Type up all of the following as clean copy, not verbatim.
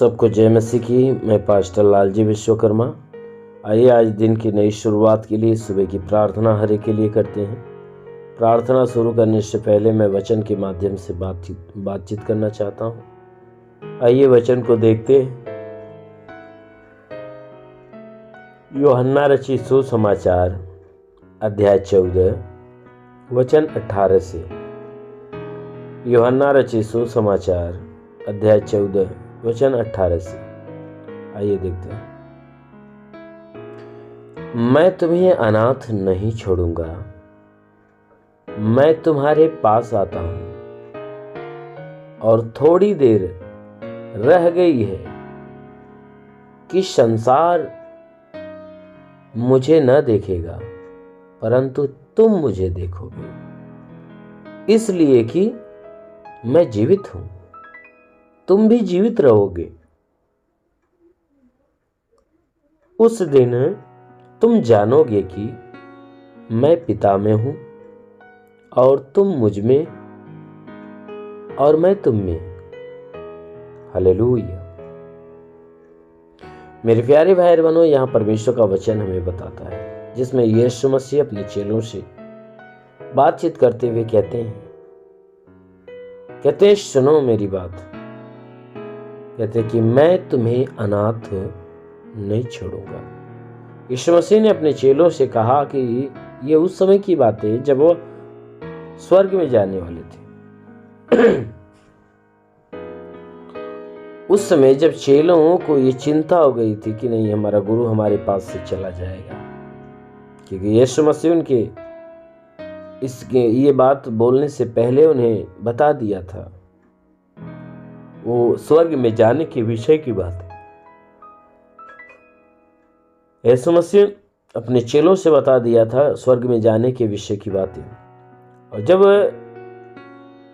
सबको जय मसीह की। मैं पास्टर लालजी विश्वकर्मा। आइए आज दिन की नई शुरुआत के लिए सुबह की प्रार्थना हर एक के लिए करते हैं। प्रार्थना शुरू करने से पहले मैं वचन के माध्यम से बातचीत करना चाहता हूँ। आइए वचन को देखते हैं। यूहन्ना रचित सुसमाचार अध्याय 14 वचन 18 से। यूहन्ना रचित सुसमाचार अध्याय 14 वचन 18 से। आइए देखते हैं। मैं तुम्हें अनाथ नहीं छोड़ूंगा, मैं तुम्हारे पास आता हूं। और थोड़ी देर रह गई है कि संसार मुझे न देखेगा, परंतु तुम मुझे देखोगे, इसलिए कि मैं जीवित हूं, तुम भी जीवित रहोगे। उस दिन तुम जानोगे कि मैं पिता में हूं और तुम मुझ में और मैं तुम में। हालेलुया। मेरे प्यारे भाई बहनों, यहां परमेश्वर का वचन हमें बताता है, जिसमें यीशु मसीह अपने चेलों से बातचीत करते हुए कहते हैं सुनो मेरी बात। कहते कि मैं तुम्हें अनाथ नहीं छोड़ूंगा। यीशु मसीह ने अपने चेलों से कहा कि ये उस समय की बात है जब वो स्वर्ग में जाने वाले थे। उस समय जब चेलों को ये चिंता हो गई थी कि नहीं, हमारा गुरु हमारे पास से चला जाएगा, क्योंकि यीशु मसीह उनके ये बात बोलने से पहले उन्हें बता दिया था। वो स्वर्ग में जाने के विषय की बात है। यीशु मसीह अपने चेलों से बता दिया था स्वर्ग में जाने के विषय की बात है। और जब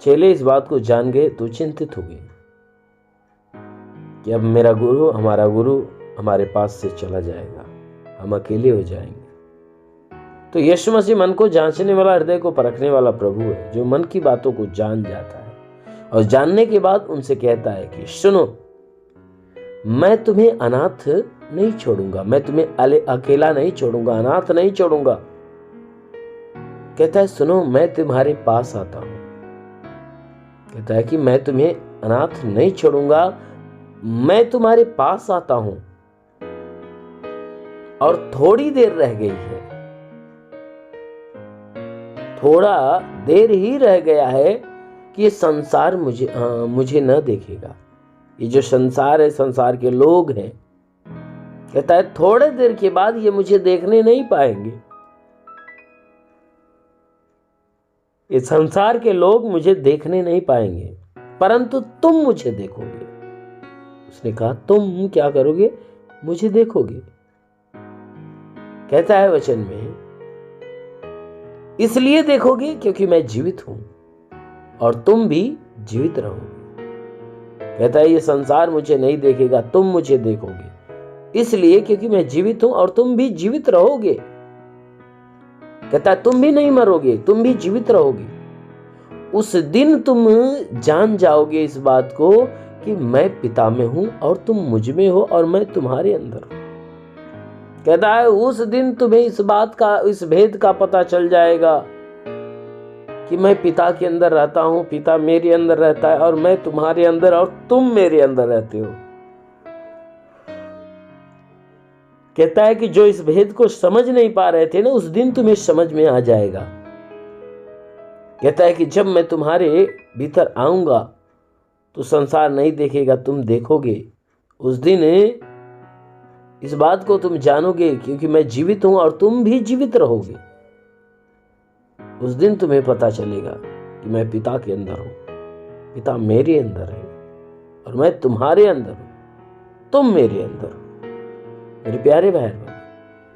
चेले इस बात को जान गए तो चिंतित हो गए कि अब हमारा गुरु हमारे पास से चला जाएगा, हम अकेले हो जाएंगे। तो यीशु मसीह मन को जांचने वाला, हृदय को परखने वाला प्रभु है, जो मन की बातों को जान जाता है और जानने के बाद उनसे कहता है कि सुनो, मैं तुम्हें अनाथ नहीं छोड़ूंगा, मैं तुम्हें अकेला नहीं छोड़ूंगा, अनाथ नहीं छोड़ूंगा। कहता है सुनो, मैं तुम्हारे पास आता हूं। कहता है कि मैं तुम्हें अनाथ नहीं छोड़ूंगा, मैं तुम्हारे पास आता हूं। और थोड़ी देर रह गई है, थोड़ा देर ही रह गया है कि ये संसार मुझे न देखेगा। ये जो संसार है, संसार के लोग हैं, कहता है थोड़े देर के बाद ये मुझे देखने नहीं पाएंगे। ये संसार के लोग मुझे देखने नहीं पाएंगे, परंतु तुम मुझे देखोगे। उसने कहा तुम क्या करोगे? मुझे देखोगे। कहता है वचन में, इसलिए देखोगे क्योंकि मैं जीवित हूं और तुम भी जीवित रहोगे। कहता है ये संसार मुझे नहीं देखेगा, तुम मुझे देखोगे, इसलिए क्योंकि मैं जीवित हूं और तुम भी जीवित रहोगे। कहता है तुम भी नहीं मरोगे, तुम भी जीवित रहोगे। उस दिन तुम जान जाओगे इस बात को कि मैं पिता में हूं और तुम मुझ में हो और मैं तुम्हारे अंदर हूं। कहता है उस दिन तुम्हें इस भेद का पता चल जाएगा कि मैं पिता के अंदर रहता हूं, पिता मेरे अंदर रहता है और मैं तुम्हारे अंदर और तुम मेरे अंदर रहते हो। कहता है कि जो इस भेद को समझ नहीं पा रहे थे ना, उस दिन तुम्हें समझ में आ जाएगा। कहता है कि जब मैं तुम्हारे भीतर आऊंगा तो संसार नहीं देखेगा, तुम देखोगे। उस दिन इस बात को तुम जानोगे क्योंकि मैं जीवित हूं और तुम भी जीवित रहोगे। उस दिन तुम्हें पता चलेगा कि मैं पिता के अंदर हूं, पिता मेरे अंदर है और मैं तुम्हारे अंदर हूं, तुम मेरे अंदर हो। मेरे प्यारे भाई बहन,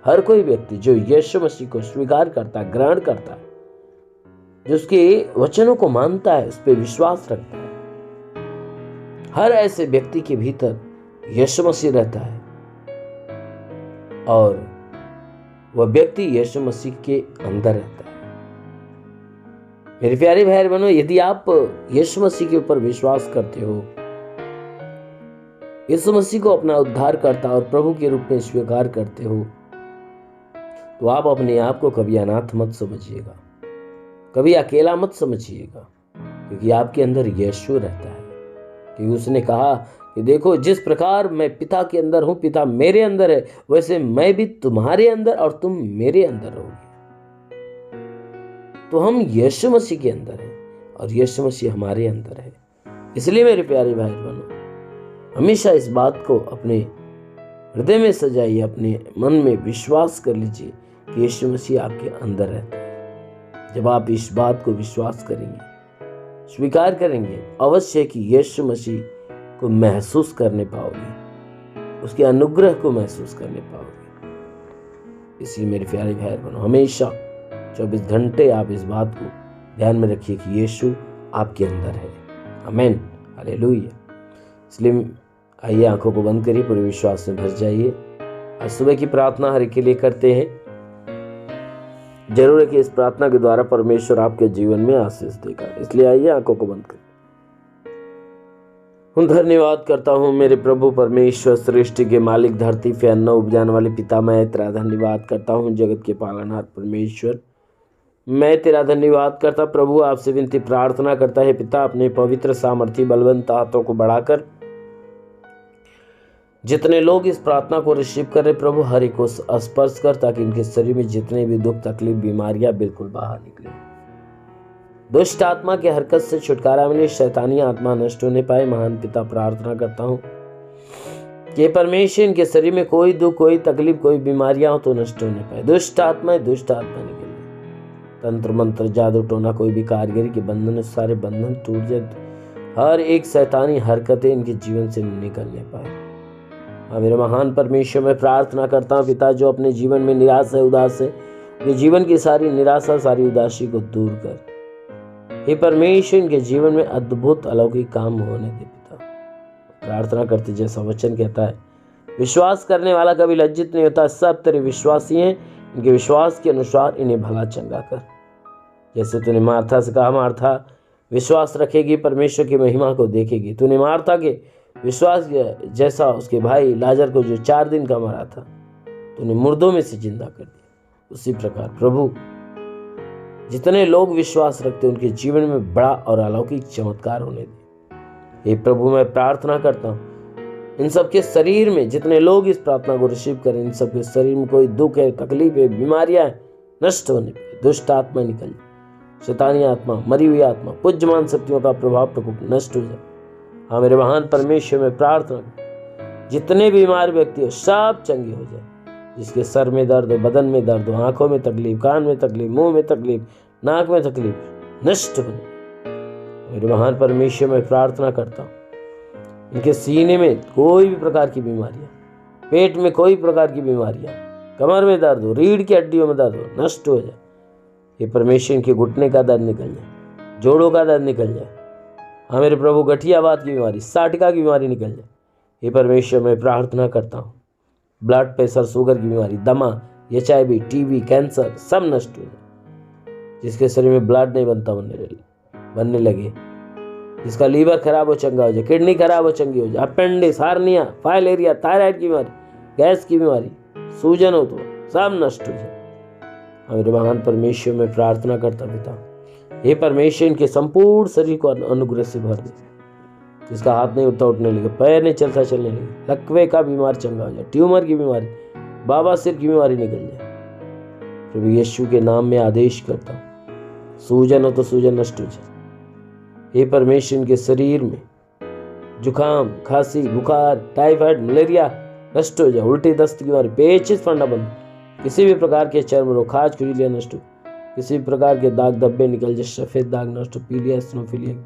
हर कोई व्यक्ति जो यीशु मसीह को स्वीकार करता है, ग्रहण करता है, जो उसके वचनों को मानता है, उस पर विश्वास रखता है, हर ऐसे व्यक्ति के भीतर यीशु मसीह रहता है और वह व्यक्ति यीशु मसीह के अंदर रहता है। मेरे प्यारे भाई बहनों, यदि आप यीशु मसीह के ऊपर विश्वास करते हो यीशु मसीह को अपना उद्धारकर्ता और प्रभु के रूप में स्वीकार करते हो तो आप अपने आप को कभी अनाथ मत समझिएगा, कभी अकेला मत समझिएगा, क्योंकि आपके अंदर यीशु रहता है। क्योंकि उसने कहा कि देखो, जिस प्रकार मैं पिता के अंदर हूं, पिता मेरे अंदर है, वैसे मैं भी तुम्हारे अंदर और तुम मेरे अंदर रहोगे। तो हम यीशु मसीह के अंदर हैं और यीशु मसीह हमारे अंदर है। इसलिए मेरे प्यारे भाई बहनों, हमेशा इस बात को अपने हृदय में सजाइए, अपने मन में विश्वास कर लीजिए कि यीशु मसीह आपके अंदर रहता है। जब आप इस बात को विश्वास करेंगे, स्वीकार करेंगे, अवश्य कि यीशु मसीह को महसूस करने पाओगे, उसके अनुग्रह को महसूस करने पाओगे। इसलिए मेरे प्यारे भाई बहनों, हमेशा 24 घंटे आप इस बात को ध्यान में रखिए कि यीशु आपके अंदर है। आमीन, हालेलुया। इसलिए आइए आंखों को बंद करिए, पूरे विश्वास में भर जाइए। आज सुबह की प्रार्थना हर एक के लिए करते हैं। जरूर है कि इस प्रार्थना के द्वारा परमेश्वर आपके जीवन में आशीष देगा। इसलिए आइए आंखों को बंद करिए। धन्यवाद करता हूँ मेरे प्रभु परमेश्वर, सृष्टि के मालिक, धरती पे अन्न उपजाने वाले पिता, मैं तेरा धन्यवाद करता हूँ। जगत के पालनहार परमेश्वर, मैं तेरा धन्यवाद करता प्रभु। आपसे विनती प्रार्थना करता है पिता, अपने पवित्र सामर्थी बलवंत हाथों को बढ़ाकर जितने लोग इस प्रार्थना को रिसीव कर रहे प्रभु, हर एक को स्पर्श कर, ताकि इनके शरीर में जितने भी दुख, तकलीफ, बीमारियां बिल्कुल बाहर निकले। दुष्ट आत्मा की हरकत से छुटकारा मिले, शैतानी आत्मा नष्ट होने पाए। महान पिता, प्रार्थना करता हूँ कि परमेश्वर इनके शरीर में कोई दुख, कोई तकलीफ, कोई बीमारियां हो तो नष्ट होने पाए। दुष्ट आत्मा निकल, तंत्र मंत्र, जादू टोना, कोई भी कारीगरी के बंधन, सारे बंधन टूट जाए। हर एक शैतानी हरकतें इनके जीवन से निकलने पाए। हाँ मेरे महान परमेश्वर, मैं प्रार्थना करता हूँ पिता, जो अपने जीवन में निराश है, उदास है, ये जीवन की सारी निराशा, सारी उदासी को दूर कर। हे परमेश्वर, इनके जीवन में अद्भुत अलौकिक काम होने दे पिता। प्रार्थना करते जैसा वचन कहता है, विश्वास करने वाला कभी लज्जित नहीं होता। सब तेरे विश्वासी हैं, इनके विश्वास के अनुसार इन्हें भला चंगा कर। जैसे तूने मार्था से कहा, मार्था विश्वास रखेगी, परमेश्वर की महिमा को देखेगी। तूने मार्था के विश्वास जैसा उसके भाई लाजर को, जो 4 दिन का मरा था, तूने मुर्दों में से जिंदा कर दिया। उसी प्रकार प्रभु, जितने लोग विश्वास रखते उनके जीवन में बड़ा और अलौकिक चमत्कार होने दे। हे प्रभु, मैं प्रार्थना करता हूँ इन सबके शरीर में, जितने लोग इस प्रार्थना को रिसीव करें, इन सबके शरीर में कोई दुख है, तकलीफ है, बीमारियां नष्ट होने पाए। दुष्ट आत्मा निकल जाए, शैतानी आत्मा, मरी हुई आत्मा, पुज्यमान शक्तियों का प्रभाव प्रकोप नष्ट हो जाए। हाँ मेरे महान परमेश्वर, में प्रार्थना, जितने बीमार व्यक्ति हो सब चंगे हो जाए। जिसके सर में दर्द हो, बदन में दर्द हो, आंखों में तकलीफ, कान में तकलीफ, मुंह में तकलीफ, नाक में तकलीफ, नष्ट होने। मेरे महान परमेश्वर, में प्रार्थना करता हूँ इनके सीने में कोई भी प्रकार की बीमारियां, पेट में कोई प्रकार की बीमारियां, कमर में दर्द हो, रीढ़ की हड्डियों में दर्द हो, नष्ट हो जाए। ये परमेश्वर, इनके घुटने का दर्द निकल जाए, जोड़ों का दर्द निकल जाए। हाँ मेरे प्रभु, गठियावात की बीमारी, साटिका की बीमारी निकल जाए। हे परमेश्वर, मैं प्रार्थना करता हूँ ब्लड प्रेशर, शुगर की बीमारी, दमा, HIV, TB, कैंसर सब नष्ट हो जाए। जिसके शरीर में ब्लड नहीं बनने लगे, जिसका लीवर खराब हो चंगा हो जाए, किडनी खराब हो चंगी हो जाए, अपेंडिक्स, हार्निया, फाइलेरिया, थायराइड की बीमारी, गैस की बीमारी, सूजन हो तो सब नष्ट हो जाए। मेरे महान परमेश्वर, में प्रार्थना करता पिता, हे परमेश्वर, इनके संपूर्ण शरीर को अनुग्रह से भर दे। जिसका हाथ नहीं उठता उठने लगे, पैर नहीं चलता चलने लगे, लकवे का बीमार चंगा हो जाए, ट्यूमर की बीमारी, बाबा सिर की बीमारी निकल जाए। प्रभु यीशु के नाम में आदेश करता हूँ, सूजन हो तो सूजन नष्ट हो जाए। हे परमेश्वर, इनके शरीर में जुकाम, खांसी, बुखार, टाइफाइड, मलेरिया नष्ट हो जाए। उल्टी, दस्त की बीमारी, पेचिश पड़ना बंद, किसी भी प्रकार के चर्म रोग, खाज, खुजलियां नष्ट हो, किसी भी प्रकार के दाग धब्बे निकल जाए, सफेद दाग नष्ट हो, पीलिया, स्नोफिलिया,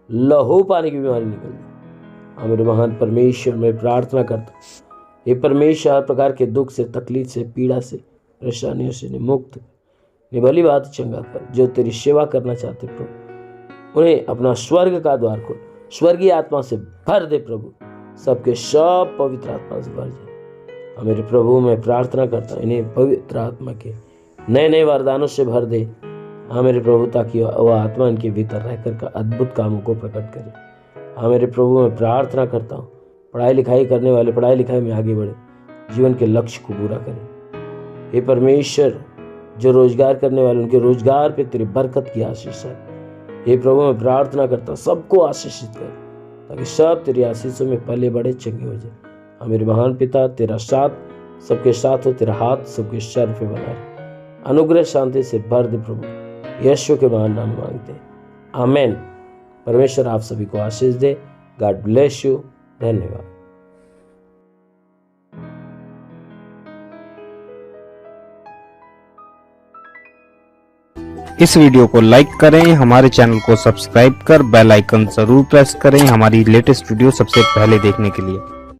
लहू पानी की बीमारी निकल जाए। मेरे महान परमेश्वर, में प्रार्थना करता हूँ, हे परमेश्वर, हर प्रकार के दुख से, तकलीफ से, पीड़ा से, परेशानियों से मुक्त, भली बात चंगा कर। जो तेरी सेवा करना चाहते प्रभु, उन्हें अपना स्वर्ग का द्वार खोल, स्वर्गीय आत्मा से भर दे प्रभु, सबके सब पवित्र आत्मा से भर जाए। मेरे प्रभु, मैं प्रार्थना करता हूँ इन्हें पवित्र आत्मा के नए नए वरदानों से भर दे। हाँ मेरे प्रभु, ताकि वह आत्मा इनके भीतर रहकर का अद्भुत कामों को प्रकट करे। हाँ मेरे प्रभु, मैं प्रार्थना करता हूँ पढ़ाई लिखाई करने वाले पढ़ाई लिखाई में आगे बढ़े, जीवन के लक्ष्य को पूरा करें। हे परमेश्वर, जो रोजगार करने वाले उनके रोजगार पे तेरी बरकत की आशीष है। हे प्रभु, मैं प्रार्थना करता सबको आशीषित कर, ताकि सब तेरी आशीषों में पले बड़े चंगे हो जाए। हाँ मेरे महान पिता, तेरा साथ सबके साथ हो, तेरा हाथ सबके सर पे बना रहे। अनुग्रह शांति से भर दे प्रभु, यीशु के महान नाम मांगते हैं, आमेन। परमेश्वर आप सभी को आशीष दे। God bless you. धन्यवाद। इस वीडियो को लाइक करें, हमारे चैनल को सब्सक्राइब कर बेल आइकन जरूर प्रेस करें हमारी लेटेस्ट वीडियो सबसे पहले देखने के लिए।